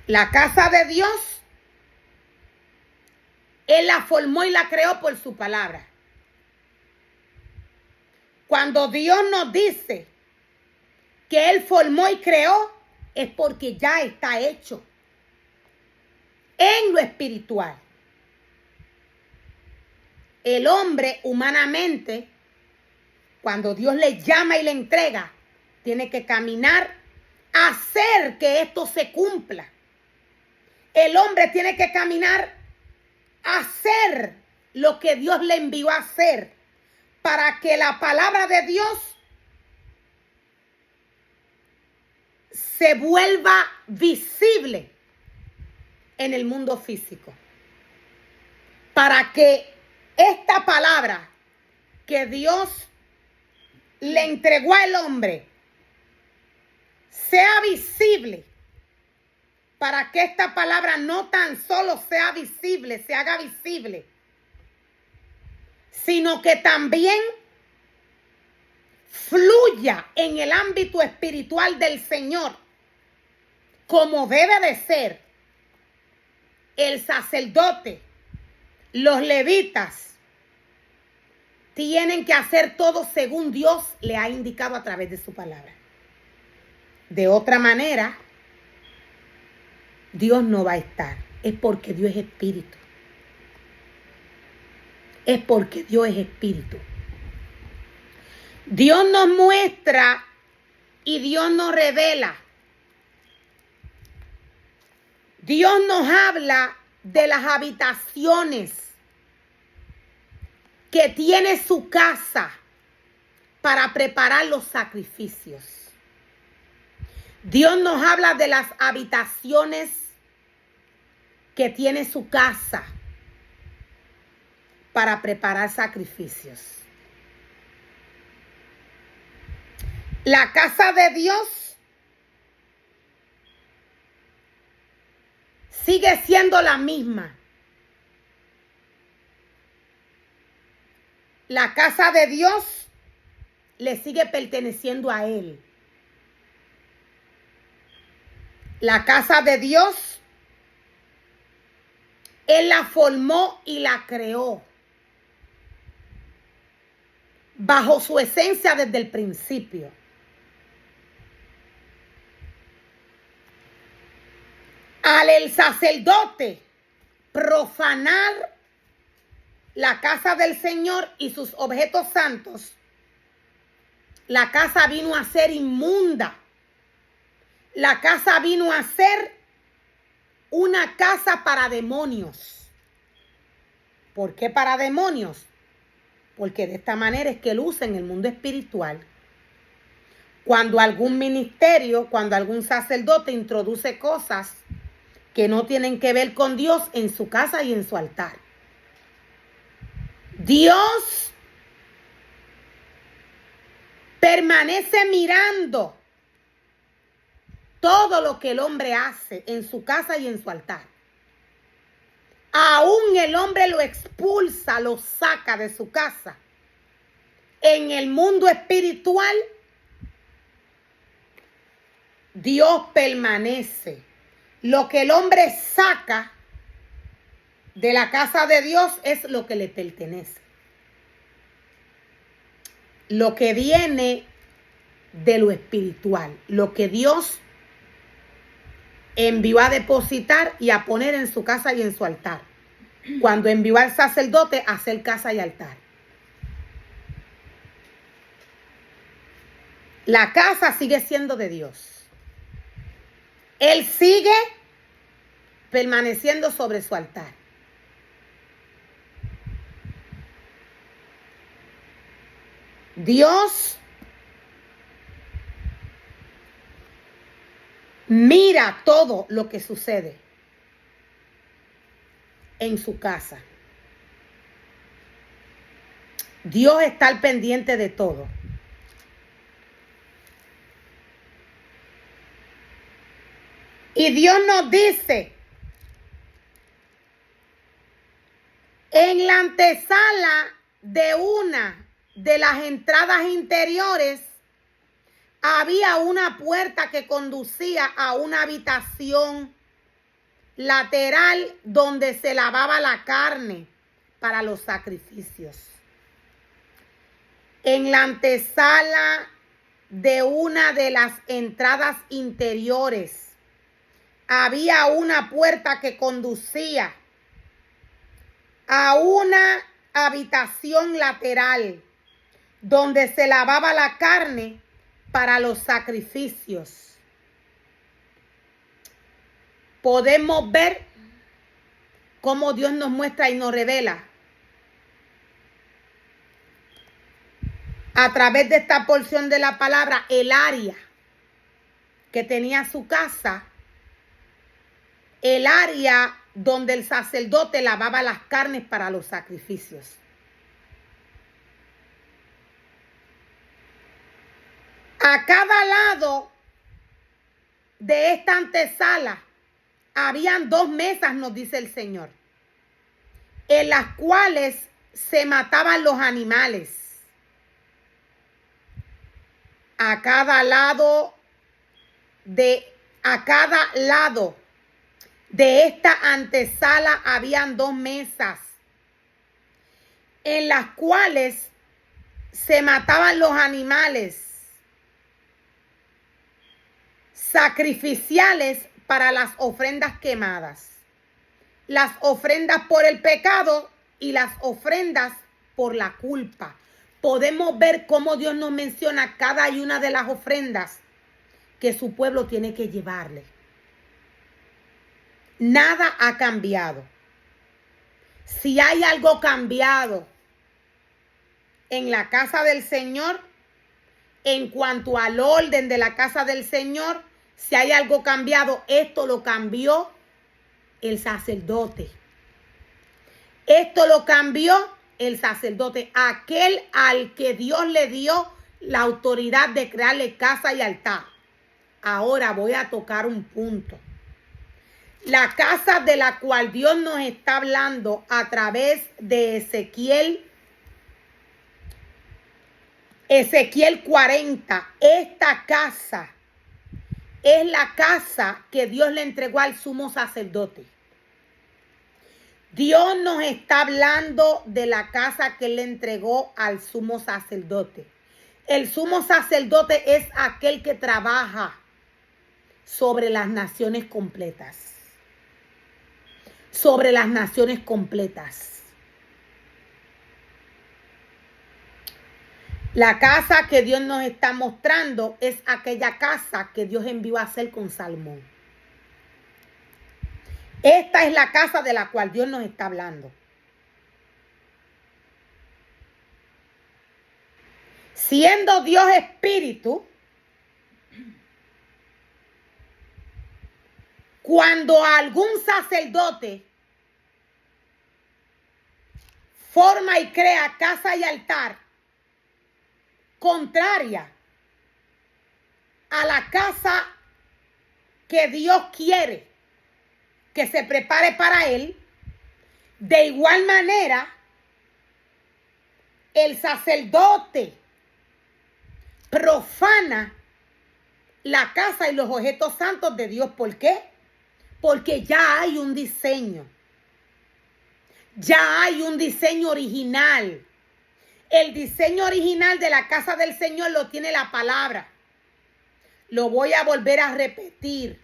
La casa de Dios, Él la formó y la creó por su palabra. Cuando Dios nos dice que Él formó y creó, es porque ya está hecho en lo espiritual. El hombre humanamente, cuando Dios le llama y le entrega, tiene que caminar a hacer que esto se cumpla. El hombre tiene que caminar a hacer lo que Dios le envió a hacer para que la palabra de Dios se vuelva visible en el mundo físico. Para que esta palabra que Dios le entregó al hombre sea visible, para que esta palabra no tan solo sea visible, se haga visible, sino que también fluya en el ámbito espiritual del Señor, como debe de ser. El sacerdote, los levitas, tienen que hacer todo según Dios le ha indicado a través de su palabra. De otra manera, Dios no va a estar. Es porque Dios es espíritu. Es porque Dios es espíritu. Dios nos muestra y Dios nos revela. Dios nos habla de las habitaciones que tiene su casa para preparar los sacrificios. Dios nos habla de las habitaciones que tiene su casa para preparar sacrificios. La casa de Dios sigue siendo la misma. La casa de Dios le sigue perteneciendo a Él. La casa de Dios, Él la formó y la creó bajo su esencia desde el principio. Al el sacerdote profanar la casa del Señor y sus objetos santos, la casa vino a ser inmunda. La casa vino a ser una casa para demonios. ¿Por qué para demonios? Porque de esta manera es que luce en el mundo espiritual. Cuando algún ministerio, cuando algún sacerdote introduce cosas que no tienen que ver con Dios en su casa y en su altar. Dios permanece mirando todo lo que el hombre hace en su casa y en su altar. Aún el hombre lo expulsa, lo saca de su casa. En el mundo espiritual, Dios permanece. Lo que el hombre saca de la casa de Dios es lo que le pertenece. Lo que viene de lo espiritual, lo que Dios envió a depositar y a poner en su casa y en su altar. Cuando envió al sacerdote a hacer casa y altar. La casa sigue siendo de Dios. Él sigue permaneciendo sobre su altar. Dios mira todo lo que sucede en su casa. Dios está al pendiente de todo. Y Dios nos dice, en la antesala de una de las entradas interiores, había una puerta que conducía a una habitación lateral donde se lavaba la carne para los sacrificios. En la antesala de una de las entradas interiores había una puerta que conducía a una habitación lateral donde se lavaba la carne para los sacrificios. Podemos ver cómo Dios nos muestra y nos revela a través de esta porción de la palabra el área que tenía su casa, el área donde el sacerdote lavaba las carnes para los sacrificios. A cada lado de esta antesala habían 2 mesas, nos dice el Señor, en las cuales se mataban los animales. A cada lado de esta antesala habían 2 mesas en las cuales se mataban los animales sacrificiales para las ofrendas quemadas, las ofrendas por el pecado y las ofrendas por la culpa. Podemos ver cómo Dios nos menciona cada una de las ofrendas que su pueblo tiene que llevarle. Nada ha cambiado. Si hay algo cambiado en la casa del Señor, en cuanto al orden de la casa del Señor, si hay algo cambiado, esto lo cambió el sacerdote. Esto lo cambió el sacerdote, aquel al que Dios le dio la autoridad de crearle casa y altar. Ahora voy a tocar un punto. La casa de la cual Dios nos está hablando a través de Ezequiel 40, esta casa es la casa que Dios le entregó al sumo sacerdote. Dios nos está hablando de la casa que le entregó al sumo sacerdote. El sumo sacerdote es aquel que trabaja sobre las naciones completas. Sobre las naciones completas. La casa que Dios nos está mostrando es aquella casa que Dios envió a hacer con Salomón. Esta es la casa de la cual Dios nos está hablando. Siendo Dios espíritu, cuando algún sacerdote forma y crea casa y altar contraria a la casa que Dios quiere que se prepare para él, de igual manera el sacerdote profana la casa y los objetos santos de Dios. ¿Por qué? Porque ya hay un diseño. Ya hay un diseño original. El diseño original de la casa del Señor lo tiene la palabra. Lo voy a volver a repetir.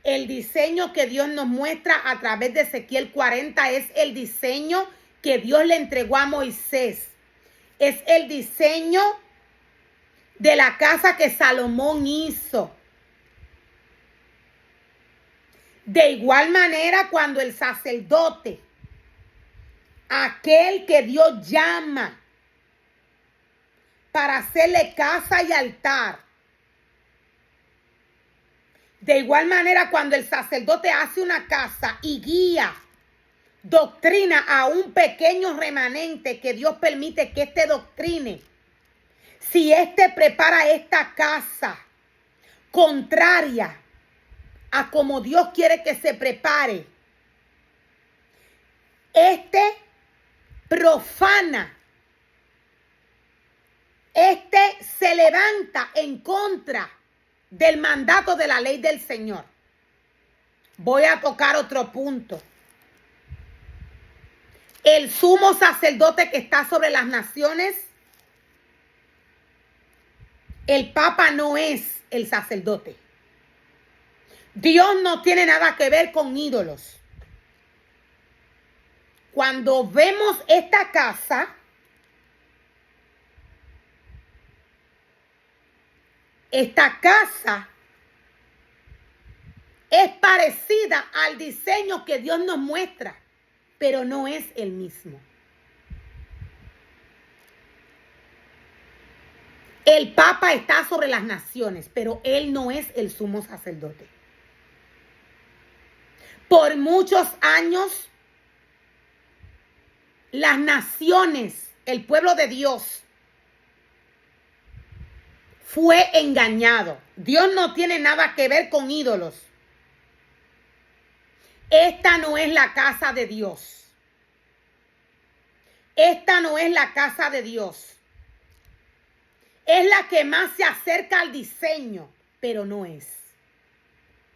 El diseño que Dios nos muestra a través de Ezequiel 40 es el diseño que Dios le entregó a Moisés. Es el diseño de la casa que Salomón hizo. De igual manera, cuando el sacerdote, aquel que Dios llama para hacerle casa y altar, de igual manera cuando el sacerdote hace una casa y guía, doctrina a un pequeño remanente que Dios permite que éste doctrine, si éste prepara esta casa contraria a como Dios quiere que se prepare, este profana, este se levanta en contra del mandato de la ley del Señor. Voy a tocar otro punto. El sumo sacerdote que está sobre las naciones, el Papa no es el sacerdote. Dios no tiene nada que ver con ídolos. Cuando vemos esta casa, es parecida al diseño que Dios nos muestra, pero no es el mismo. El Papa está sobre las naciones, pero él no es el sumo sacerdote. Por muchos años, las naciones, el pueblo de Dios, fue engañado. Dios no tiene nada que ver con ídolos. Esta no es la casa de Dios. Esta no es la casa de Dios. Es la que más se acerca al diseño, pero no es.